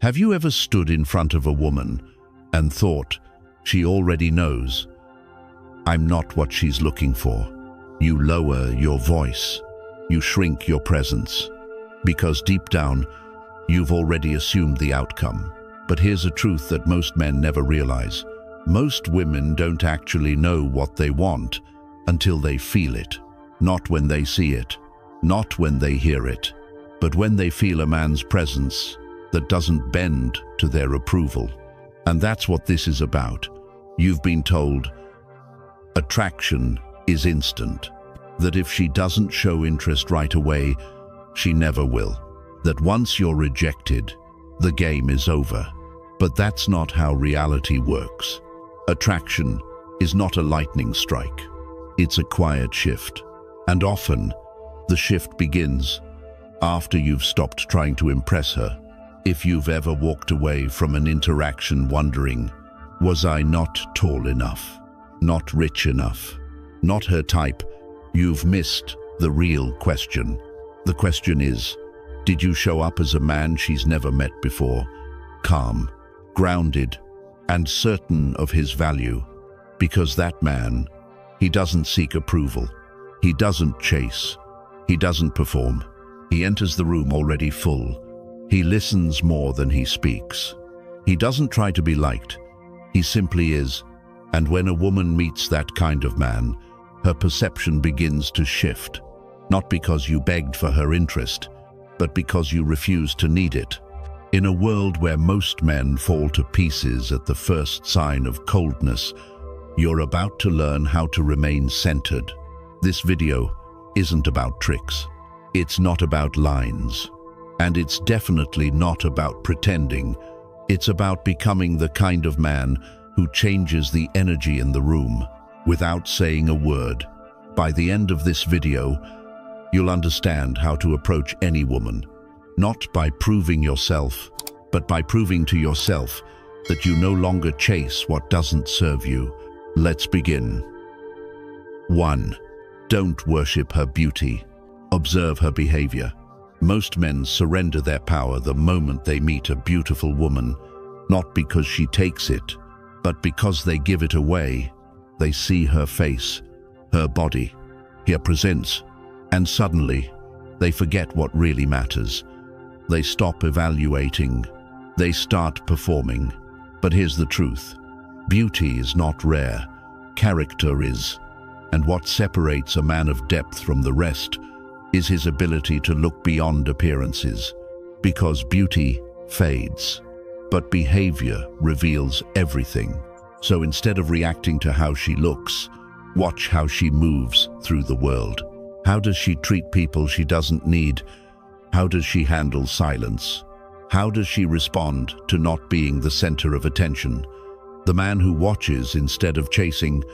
Have you ever stood in front of a woman and thought, she already knows, I'm not what she's looking for? You lower your voice, you shrink your presence, because deep down, you've already assumed the outcome. But here's a truth that most men never realize. Most women don't actually know what they want until they feel it. Not when they see it, not when they hear it, but when they feel a man's presence that doesn't bend to their approval. And that's what this is about. You've been told attraction is instant, that if she doesn't show interest right away, she never will, that once you're rejected, the game is over. But that's not how reality works. Attraction is not a lightning strike. It's a quiet shift. And often, the shift begins after you've stopped trying to impress her. If you've ever walked away from an interaction wondering, was I not tall enough? Not rich enough? Not her type? You've missed the real question. The question is, did you show up as a man she's never met before? Calm, grounded, and certain of his value. Because that man, he doesn't seek approval. He doesn't chase. He doesn't perform. He enters the room already full. He listens more than he speaks. He doesn't try to be liked. He simply is. And when a woman meets that kind of man, her perception begins to shift. Not because you begged for her interest, but because you refused to need it. In a world where most men fall to pieces at the first sign of coldness, you're about to learn how to remain centered. This video isn't about tricks. It's not about lines. And it's definitely not about pretending. It's about becoming the kind of man who changes the energy in the room without saying a word. By the end of this video, you'll understand how to approach any woman, not by proving yourself, but by proving to yourself that you no longer chase what doesn't serve you. Let's begin. 1. Don't worship her beauty. Observe her behavior. Most men surrender their power the moment they meet a beautiful woman, not because she takes it, but because they give it away. They see her face, her body, her presence, and suddenly they forget what really matters. They stop evaluating. They start performing. But here's the truth. Beauty is not rare. Character is. And what separates a man of depth from the rest is his ability to look beyond appearances. Because beauty fades, but behavior reveals everything. So instead of reacting to how she looks, watch how she moves through the world. How does she treat people she doesn't need? How does she handle silence? How does she respond to not being the center of attention? The man who watches instead of chasing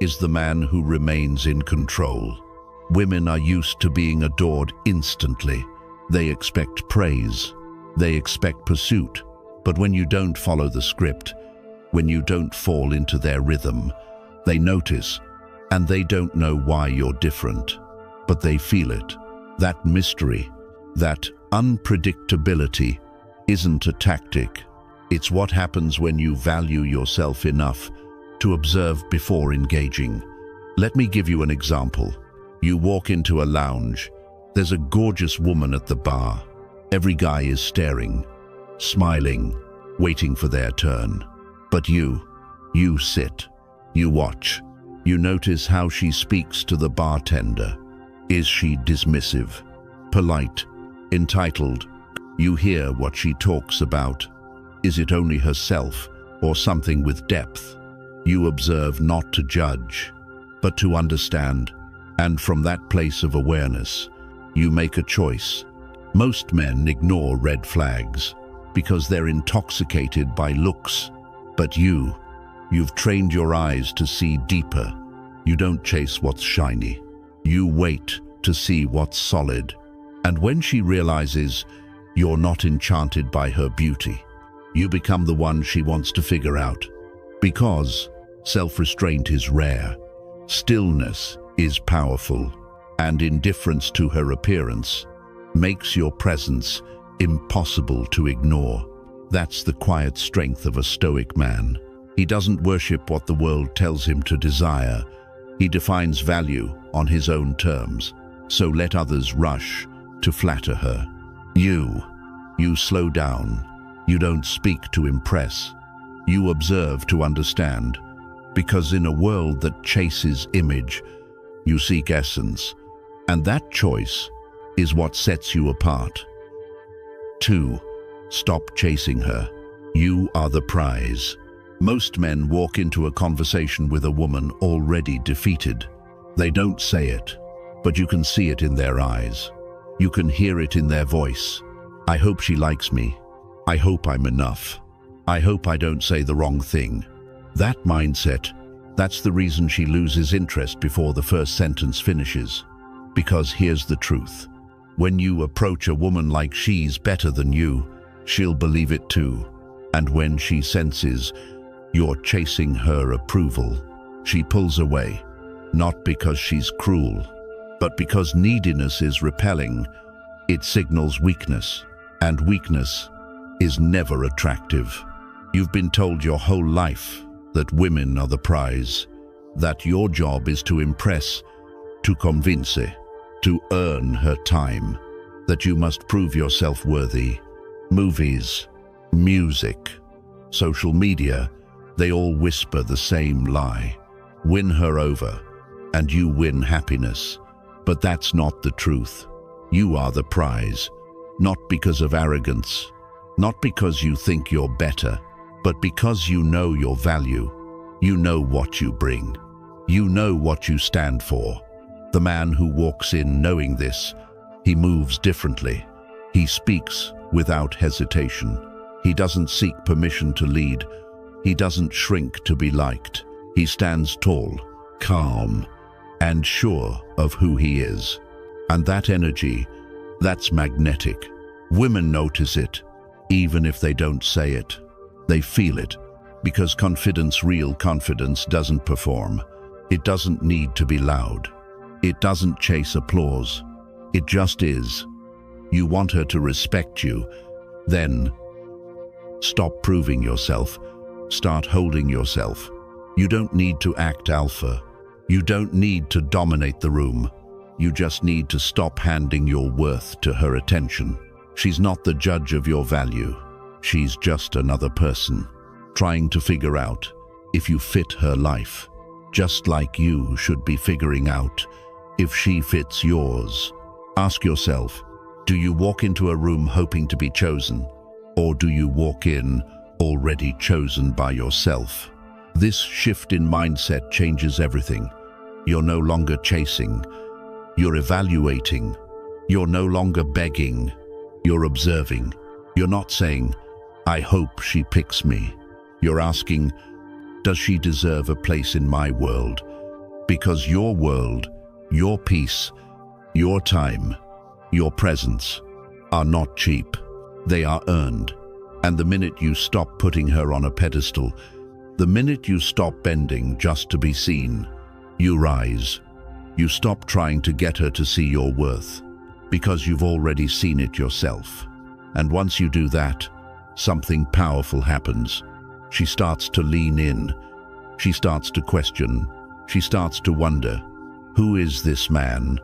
is the man who remains in control. Women are used to being adored instantly. They expect praise. They expect pursuit. But when you don't follow the script, when you don't fall into their rhythm, they notice, and they don't know why you're different. But they feel it. That mystery, that unpredictability isn't a tactic. It's what happens when you value yourself enough to observe before engaging. Let me give you an example. You walk into a lounge. There's a gorgeous woman at the bar. Every guy is staring, smiling, waiting for their turn. But you sit, you watch. You notice how she speaks to the bartender. Is she dismissive, polite, entitled? You hear what she talks about. Is it only herself or something with depth? You observe not to judge, but to understand. And from that place of awareness, you make a choice. Most men ignore red flags because they're intoxicated by looks. But you've trained your eyes to see deeper. You don't chase what's shiny. You wait to see what's solid. And when she realizes you're not enchanted by her beauty, you become the one she wants to figure out. Because self-restraint is rare, stillness is powerful, and indifference to her appearance makes your presence impossible to ignore. That's the quiet strength of a Stoic man. He doesn't worship what the world tells him to desire. He defines value on his own terms. So let others rush to flatter her. You slow down. You don't speak to impress. You observe to understand. Because in a world that chases image, you seek essence. And that choice is what sets you apart. 2. Stop chasing her. You are the prize. Most men walk into a conversation with a woman already defeated. They don't say it, but you can see it in their eyes. You can hear it in their voice. I hope she likes me. I hope I'm enough. I hope I don't say the wrong thing. That mindset, that's the reason she loses interest before the first sentence finishes. Because here's the truth. When you approach a woman like she's better than you, she'll believe it too. And when she senses you're chasing her approval, she pulls away, not because she's cruel, but because neediness is repelling. It signals weakness, and weakness is never attractive. You've been told your whole life that women are the prize, that your job is to impress, to convince, to earn her time, that you must prove yourself worthy. Movies, music, social media, they all whisper the same lie. Win her over, and you win happiness. But that's not the truth. You are the prize, not because of arrogance, not because you think you're better, but because you know your value. You know what you bring. You know what you stand for. The man who walks in knowing this, he moves differently. He speaks without hesitation. He doesn't seek permission to lead. He doesn't shrink to be liked. He stands tall, calm, and sure of who he is. And that energy, that's magnetic. Women notice it, even if they don't say it. They feel it, because confidence, real confidence, doesn't perform. It doesn't need to be loud. It doesn't chase applause. It just is. You want her to respect you, then stop proving yourself. Start holding yourself. You don't need to act alpha. You don't need to dominate the room. You just need to stop handing your worth to her attention. She's not the judge of your value. She's just another person, trying to figure out if you fit her life, just like you should be figuring out if she fits yours. Ask yourself, do you walk into a room hoping to be chosen, or do you walk in already chosen by yourself? This shift in mindset changes everything. You're no longer chasing. You're evaluating. You're no longer begging. You're observing. You're not saying, I hope she picks me. You're asking, does she deserve a place in my world? Because your world, your peace, your time, your presence are not cheap. They are earned. And the minute you stop putting her on a pedestal, the minute you stop bending just to be seen, you rise. You stop trying to get her to see your worth, because you've already seen it yourself. And once you do that, something powerful happens. She starts to lean in. She starts to question. She starts to wonder, who is this man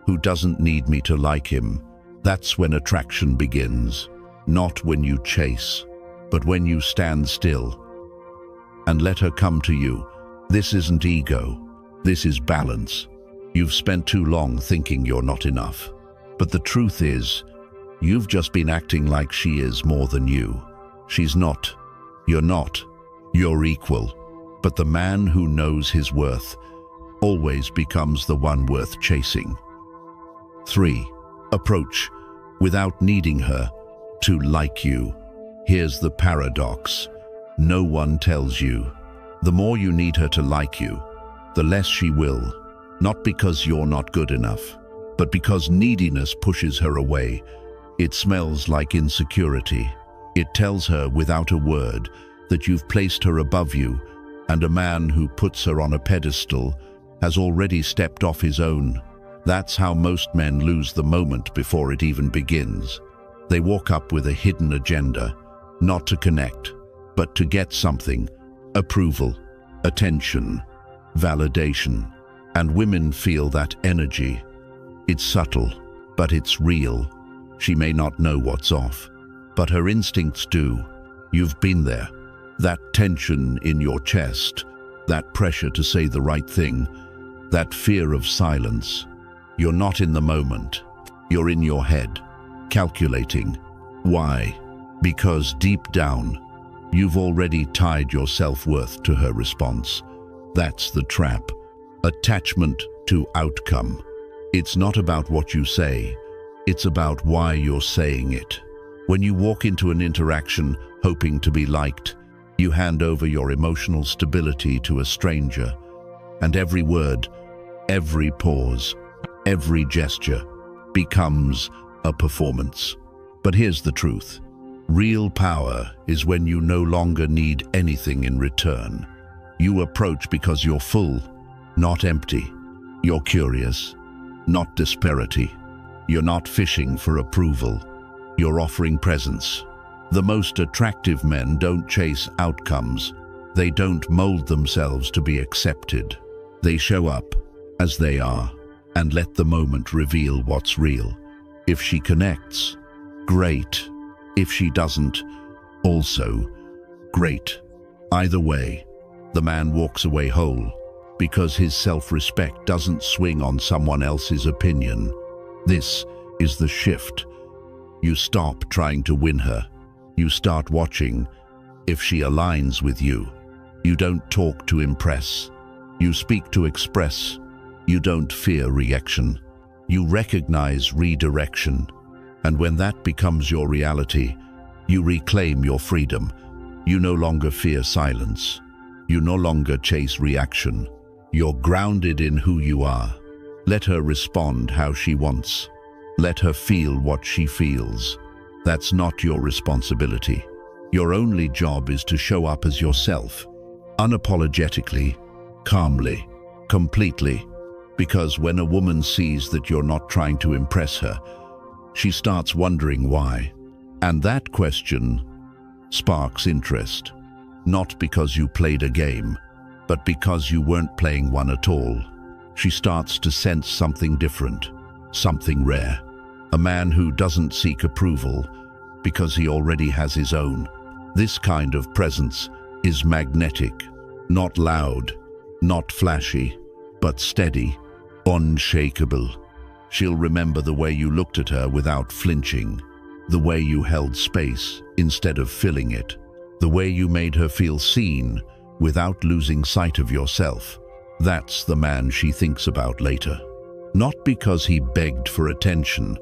who doesn't need me to like him? That's when attraction begins. Not when you chase, but when you stand still and let her come to you. This isn't ego. This is balance. You've spent too long thinking you're not enough. But the truth is, you've just been acting like she is more than you. She's not. You're not. You're equal. But the man who knows his worth always becomes the one worth chasing. 3. Approach without needing her to like you. Here's the paradox. No one tells you. The more you need her to like you, the less she will. Not because you're not good enough, but because neediness pushes her away. It smells like insecurity. It tells her without a word that you've placed her above you, and a man who puts her on a pedestal has already stepped off his own. That's how most men lose the moment before it even begins. They walk up with a hidden agenda. not to connect, but to get something: approval, attention, validation. And women feel that energy. It's subtle, but it's real. She may not know what's off, but her instincts do. You've been there. That tension in your chest, that pressure to say the right thing, that fear of silence. You're not in the moment. You're in your head, calculating. Why? Because deep down, you've already tied your self-worth to her response. That's the trap. Attachment to outcome. It's not about what you say. It's about why you're saying it. When you walk into an interaction hoping to be liked, you hand over your emotional stability to a stranger, and every word, every pause, every gesture becomes a performance. But here's the truth. Real power is when you no longer need anything in return. You approach because you're full, not empty. You're curious, not disparity. You're not fishing for approval. You're offering presence. The most attractive men don't chase outcomes. They don't mold themselves to be accepted. They show up as they are and let the moment reveal what's real. If she connects, great. If she doesn't, also great. Either way, the man walks away whole because his self-respect doesn't swing on someone else's opinion. This is the shift. You stop trying to win her. You start watching if she aligns with you. You don't talk to impress. You speak to express. You don't fear reaction. You recognize redirection. And when that becomes your reality, you reclaim your freedom. You no longer fear silence. You no longer chase reaction. You're grounded in who you are. Let her respond how she wants. Let her feel what she feels. That's not your responsibility. Your only job is to show up as yourself, unapologetically, calmly, completely. Because when a woman sees that you're not trying to impress her, she starts wondering why. And that question sparks interest, not because you played a game, but because you weren't playing one at all. She starts to sense something different, something rare. A man who doesn't seek approval because he already has his own. This kind of presence is magnetic, not loud, not flashy, but steady, unshakable. She'll remember the way you looked at her without flinching, the way you held space instead of filling it, the way you made her feel seen without losing sight of yourself. That's the man she thinks about later. Not because he begged for attention,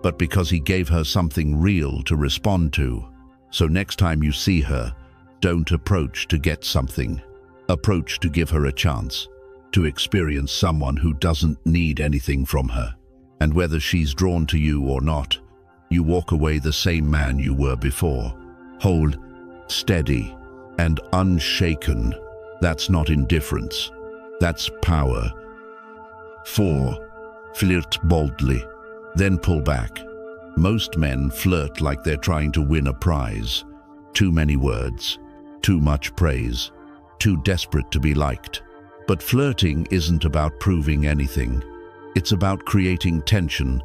but because he gave her something real to respond to. So next time you see her, don't approach to get something. Approach to give her a chance, to experience someone who doesn't need anything from her. And whether she's drawn to you or not, you walk away the same man you were before. Whole, steady, and unshaken. That's not indifference. That's power. 4. Flirt boldly, then pull back. Most men flirt like they're trying to win a prize. Too many words, too much praise, too desperate to be liked. But flirting isn't about proving anything. It's about creating tension,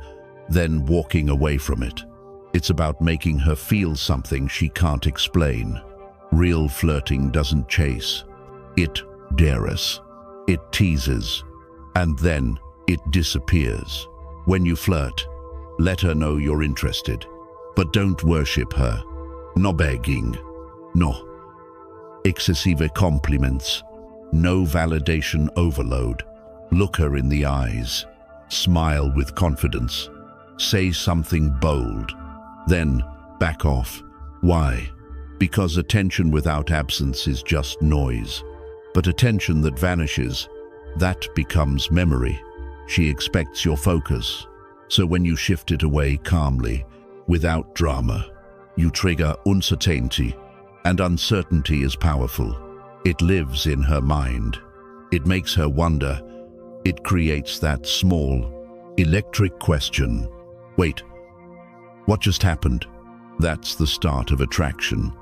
then walking away from it. It's about making her feel something she can't explain. Real flirting doesn't chase. It dares. It teases. And then it disappears. When you flirt, let her know you're interested. But don't worship her. No begging. No excessive compliments. No validation overload. Look her in the eyes. Smile with confidence. Say something bold. Then back off. Why? Because attention without absence is just noise. But attention that vanishes, that becomes memory. She expects your focus. So when you shift it away calmly, without drama, you trigger uncertainty. And uncertainty is powerful. It lives in her mind. It makes her wonder. It creates that small, electric question. Wait, what just happened? That's the start of attraction.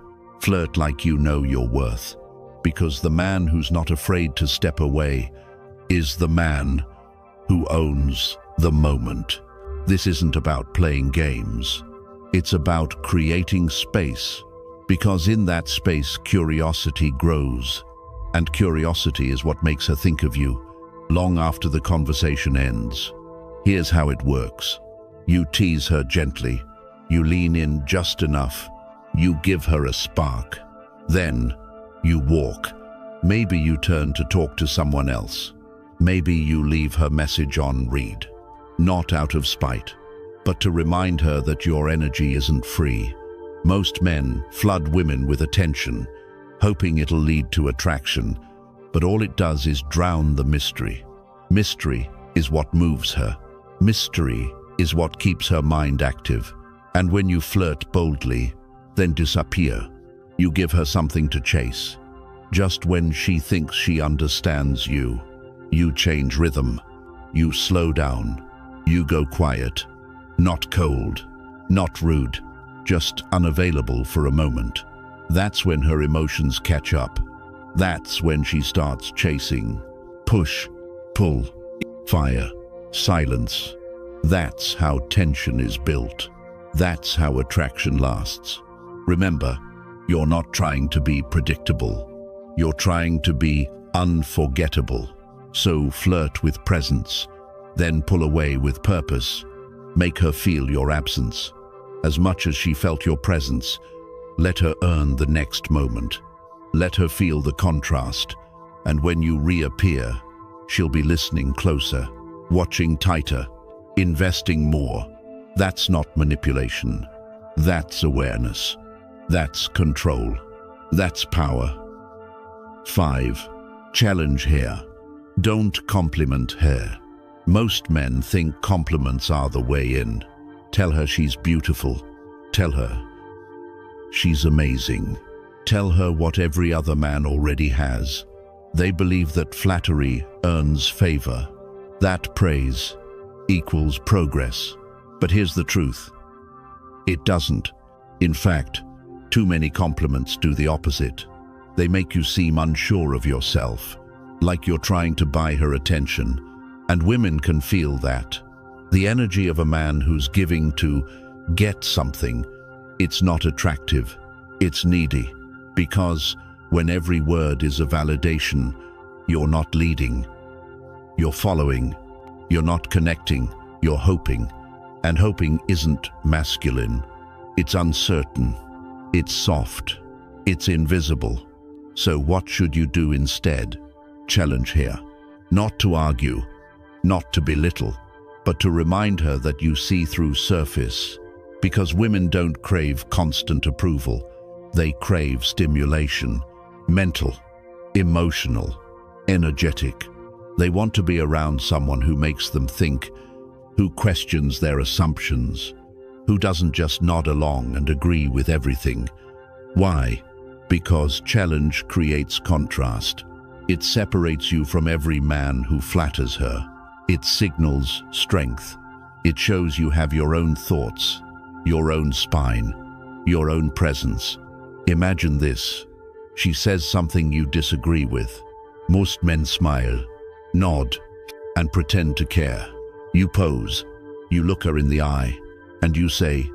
Flirt like you know your worth, because the man who's not afraid to step away is the man who owns the moment. This isn't about playing games. It's about creating space, because in that space curiosity grows, and curiosity is what makes her think of you long after the conversation ends. Here's how it works. You tease her gently. You lean in just enough. You give her a spark. Then you walk. Maybe you turn to talk to someone else. Maybe you leave her message on read. Not out of spite, but to remind her that your energy isn't free. Most men flood women with attention, hoping it'll lead to attraction, but all it does is drown the mystery. Mystery is what moves her. Mystery is what keeps her mind active. And when you flirt boldly, then disappear, you give her something to chase. Just when she thinks she understands you, you change rhythm. You slow down. You go quiet. Not cold, not rude, just unavailable for a moment. That's when her emotions catch up. That's when she starts chasing. Push, pull, fire, silence. That's how tension is built. That's how attraction lasts. Remember, you're not trying to be predictable. You're trying to be unforgettable. So flirt with presence, then pull away with purpose. Make her feel your absence. As much as she felt your presence, let her earn the next moment. Let her feel the contrast. And when you reappear, she'll be listening closer, watching tighter, investing more. That's not manipulation. That's awareness. That's control. That's power. 5. Challenge here. Don't compliment her. Most men think compliments are the way in. Tell her she's beautiful. Tell her she's amazing. Tell her what every other man already has. They believe that flattery earns favor, that praise equals progress. But here's the truth. It doesn't. In fact, too many compliments do the opposite. They make you seem unsure of yourself, like you're trying to buy her attention. And women can feel that. The energy of a man who's giving to get something, it's not attractive, it's needy. Because when every word is a validation, you're not leading, you're following, you're not connecting, you're hoping. And hoping isn't masculine. It's uncertain, it's soft, it's invisible. So what should you do instead? Challenge here. Not to argue, not to belittle, but to remind her that you see through surface. Because women don't crave constant approval. They crave stimulation, mental, emotional, energetic. They want to be around someone who makes them think, who questions their assumptions, who doesn't just nod along and agree with everything. Why? Because challenge creates contrast. It separates you from every man who flatters her. It signals strength. It shows you have your own thoughts, your own spine, your own presence. Imagine this. She says something you disagree with. Most men smile, nod, and pretend to care. You pose, you look her in the eye, and you say,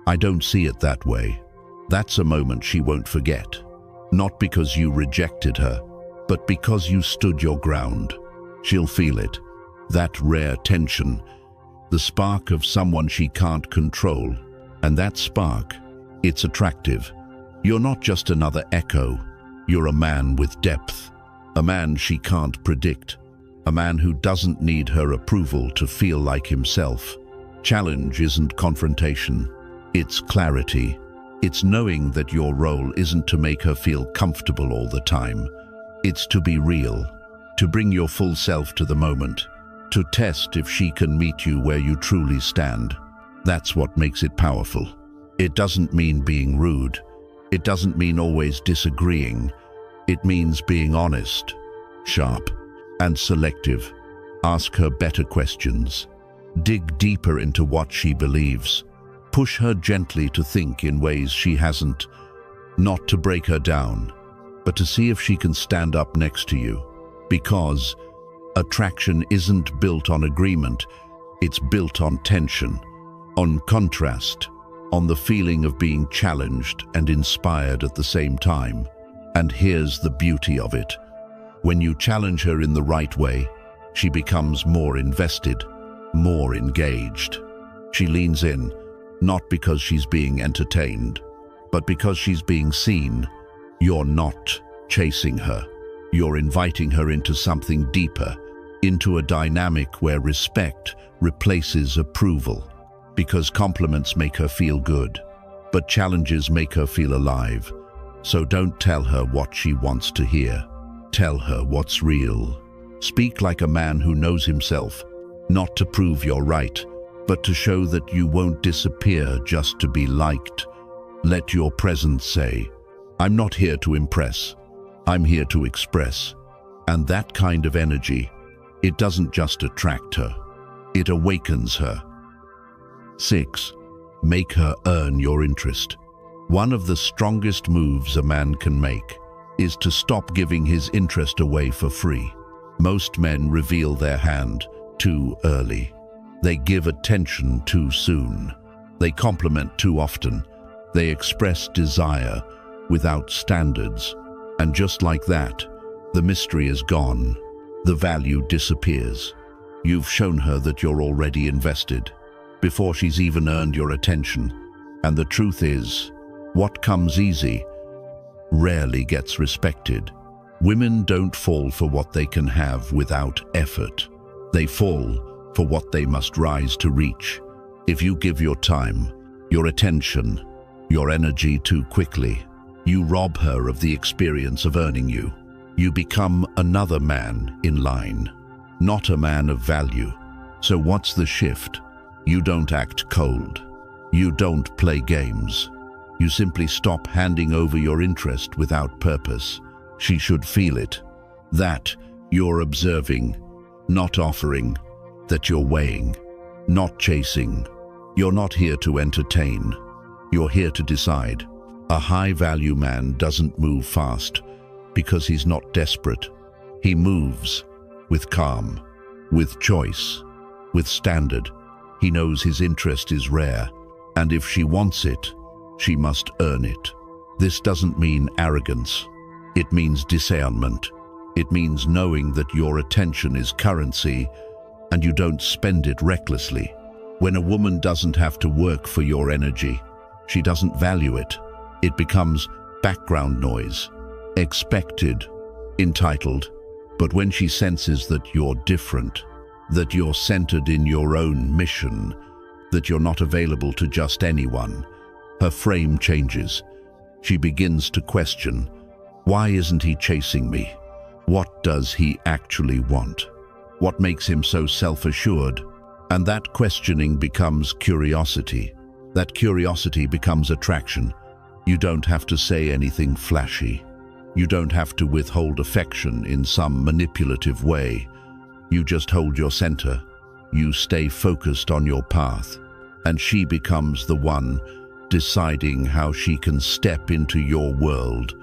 "I don't see it that way." That's a moment she won't forget. Not because you rejected her, but because you stood your ground. She'll feel it, that rare tension, the spark of someone she can't control. And that spark, it's attractive. You're not just another echo. You're a man with depth, a man she can't predict, a man who doesn't need her approval to feel like himself. Challenge isn't confrontation, it's clarity. It's knowing that your role isn't to make her feel comfortable all the time. It's to be real, to bring your full self to the moment, to test if she can meet you where you truly stand. That's what makes it powerful. It doesn't mean being rude. It doesn't mean always disagreeing. It means being honest, sharp, and selective. Ask her better questions. Dig deeper into what she believes. Push her gently to think in ways she hasn't, not to break her down, but to see if she can stand up next to you. Because attraction isn't built on agreement, it's built on tension, on contrast, on the feeling of being challenged and inspired at the same time. And here's the beauty of it. When you challenge her in the right way, she becomes more invested, more engaged. She leans in, not because she's being entertained, but because she's being seen. You're not chasing her. You're inviting her into something deeper, into a dynamic where respect replaces approval. Because compliments make her feel good, but challenges make her feel alive. So don't tell her what she wants to hear. Tell her what's real. Speak like a man who knows himself, not to prove you're right, but to show that you won't disappear just to be liked. Let your presence say, "I'm not here to impress, I'm here to express." And that kind of energy, it doesn't just attract her, it awakens her. 6. Make her earn your interest. One of the strongest moves a man can make is to stop giving his interest away for free. Most men reveal their hand too early. They give attention too soon. They compliment too often. They express desire without standards. And just like that, the mystery is gone. The value disappears. You've shown her that you're already invested, before she's even earned your attention. And the truth is, what comes easy rarely gets respected. Women don't fall for what they can have without effort. They fall for what they must rise to reach. If you give your time, your attention, your energy too quickly, you rob her of the experience of earning you. You become another man in line, not a man of value. So what's the shift? You don't act cold. You don't play games. You simply stop handing over your interest without purpose. She should feel it. That you're observing, not offering. That you're weighing, not chasing. You're not here to entertain. You're here to decide. A high-value man doesn't move fast because he's not desperate. He moves with calm, with choice, with standard. He knows his interest is rare, and if she wants it, she must earn it. This doesn't mean arrogance. It means discernment. It means knowing that your attention is currency and you don't spend it recklessly. When a woman doesn't have to work for your energy, she doesn't value it. It becomes background noise, expected, entitled. But when she senses that you're different, that you're centered in your own mission, that you're not available to just anyone, her frame changes. She begins to question, why isn't he chasing me? What does he actually want? What makes him so self-assured? And that questioning becomes curiosity. That curiosity becomes attraction. You don't have to say anything flashy. You don't have to withhold affection in some manipulative way. You just hold your center. You stay focused on your path. And she becomes the one deciding how she can step into your world,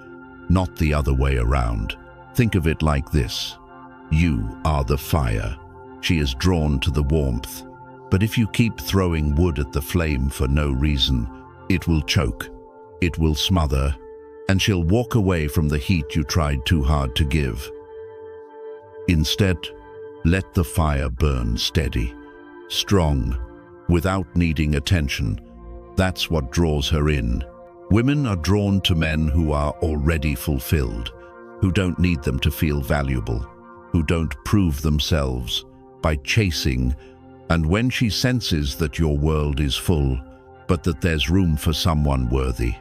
not the other way around. Think of it like this. You are the fire. She is drawn to the warmth. But if you keep throwing wood at the flame for no reason, it will choke, it will smother, and she'll walk away from the heat you tried too hard to give. Instead, let the fire burn steady, strong, without needing attention. That's what draws her in. Women are drawn to men who are already fulfilled, who don't need them to feel valuable, who don't prove themselves by chasing. And when she senses that your world is full, but that there's room for someone worthy,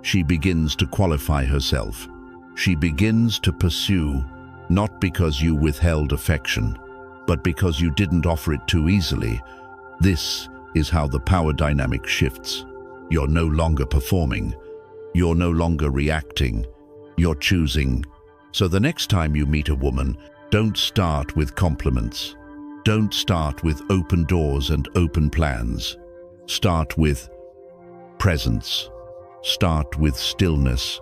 she begins to qualify herself. She begins to pursue, not because you withheld affection, but because you didn't offer it too easily. This is how the power dynamic shifts. You're no longer performing. You're no longer reacting. You're choosing. So the next time you meet a woman, don't start with compliments. Don't start with open doors and open plans. Start with, presence. Start with stillness.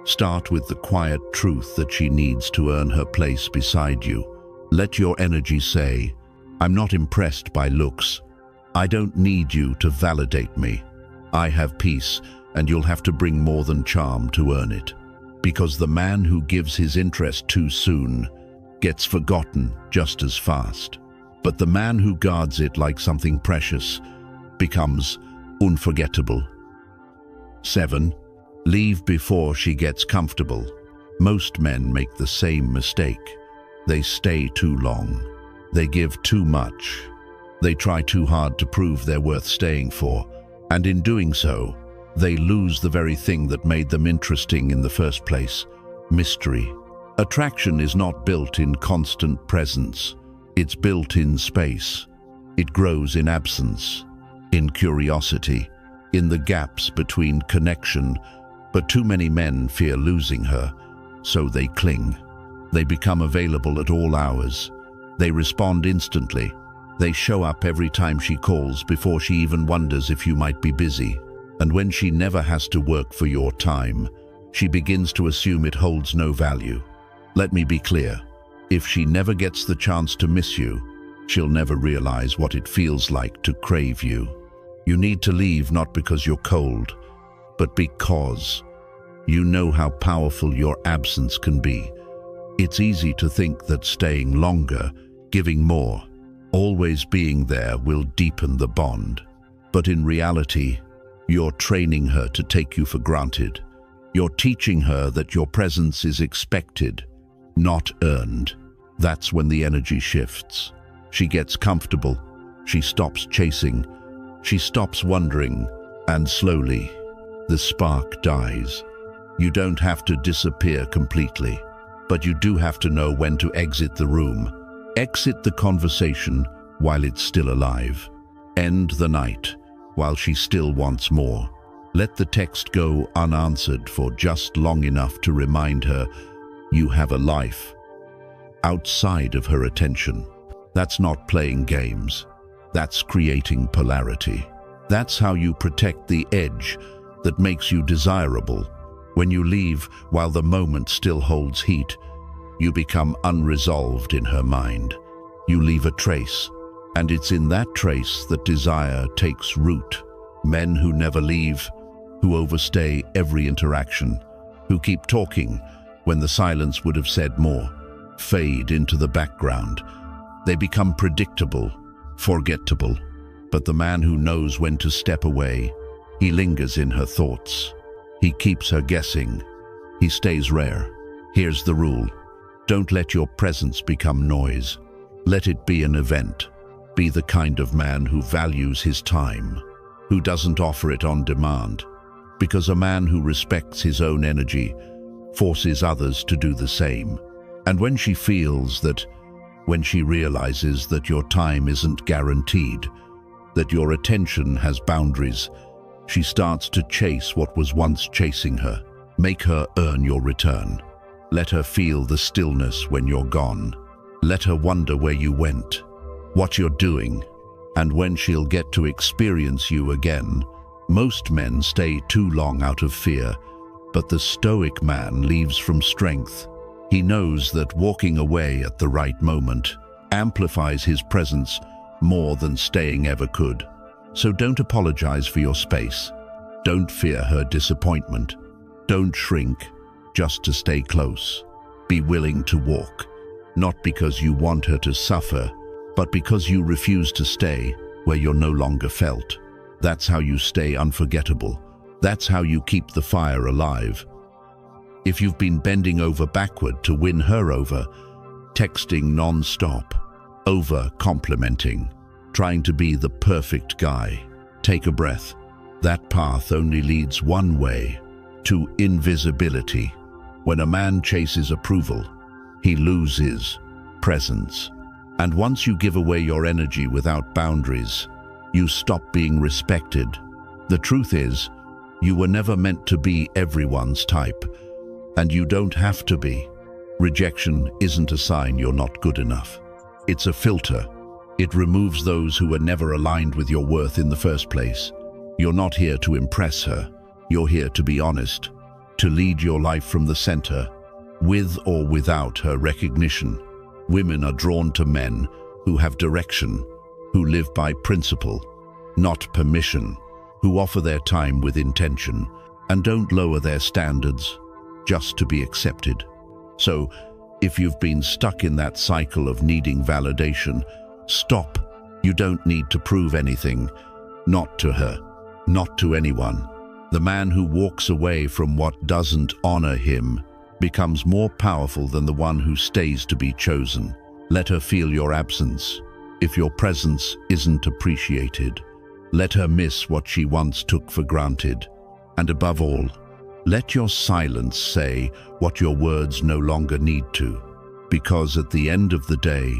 Start with the quiet truth that she needs to earn her place beside you. Let your energy say, "I'm not impressed by looks. I don't need you to validate me. I have peace, and you'll have to bring more than charm to earn it." Because the man who gives his interest too soon gets forgotten just as fast. But the man who guards it like something precious becomes unforgettable. 7. Leave before she gets comfortable. Most men make the same mistake. They stay too long. They give too much. They try too hard to prove they're worth staying for. And in doing so, they lose the very thing that made them interesting in the first place: mystery. Attraction is not built in constant presence. It's built in space. It grows in absence, in curiosity, in the gaps between connection. But too many men fear losing her, so they cling. They become available at all hours. They respond instantly. They show up every time she calls before she even wonders if you might be busy. And when she never has to work for your time, she begins to assume it holds no value. Let me be clear. If she never gets the chance to miss you, she'll never realize what it feels like to crave you. You need to leave not because you're cold, but because you know how powerful your absence can be. It's easy to think that staying longer, giving more, always being there will deepen the bond. But in reality, you're training her to take you for granted. You're teaching her that your presence is expected, not earned. That's when the energy shifts. She gets comfortable. She stops chasing. She stops wondering. And slowly, the spark dies. You don't have to disappear completely, but you do have to know when to exit the room. Exit the conversation while it's still alive. End the night while she still wants more. Let the text go unanswered for just long enough to remind her you have a life outside of her attention. That's not playing games. That's creating polarity. That's how you protect the edge that makes you desirable. When you leave while the moment still holds heat, you become unresolved in her mind. You leave a trace, and it's in that trace that desire takes root. Men who never leave, who overstay every interaction, who keep talking when the silence would have said more, fade into the background. They become predictable, forgettable. But the man who knows when to step away, he lingers in her thoughts. He keeps her guessing. He stays rare. Here's the rule. Don't let your presence become noise. Let it be an event. Be the kind of man who values his time, who doesn't offer it on demand. Because a man who respects his own energy forces others to do the same. And when she realizes that your time isn't guaranteed, that your attention has boundaries, she starts to chase what was once chasing her. Make her earn your return. Let her feel the stillness when you're gone. Let her wonder where you went, what you're doing, and when she'll get to experience you again. Most men stay too long out of fear, but the Stoic man leaves from strength. He knows that walking away at the right moment amplifies his presence more than staying ever could. So don't apologize for your space. Don't fear her disappointment. Don't shrink just to stay close. Be willing to walk, not because you want her to suffer, but because you refuse to stay where you're no longer felt. That's how you stay unforgettable. That's how you keep the fire alive. If you've been bending over backward to win her over, texting non-stop, over-complimenting, trying to be the perfect guy, take a breath. That path only leads one way, to invisibility. When a man chases approval, he loses presence. And once you give away your energy without boundaries, you stop being respected. The truth is, you were never meant to be everyone's type, and you don't have to be. Rejection isn't a sign you're not good enough. It's a filter. It removes those who were never aligned with your worth in the first place. You're not here to impress her. You're here to be honest, to lead your life from the center, with or without her recognition. Women are drawn to men who have direction, who live by principle, not permission, who offer their time with intention and don't lower their standards just to be accepted. So, if you've been stuck in that cycle of needing validation, stop. You don't need to prove anything, not to her, not to anyone. The man who walks away from what doesn't honor him becomes more powerful than the one who stays to be chosen. Let her feel your absence. If your presence isn't appreciated, let her miss what she once took for granted. And above all, let your silence say what your words no longer need to. Because at the end of the day,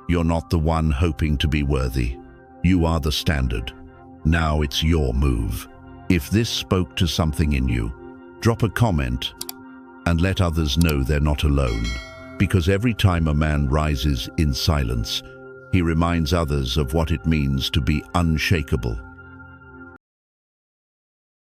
you're not the one hoping to be worthy. You are the standard. Now it's your move. If this spoke to something in you, drop a comment and let others know they're not alone. Because every time a man rises in silence, he reminds others of what it means to be unshakable.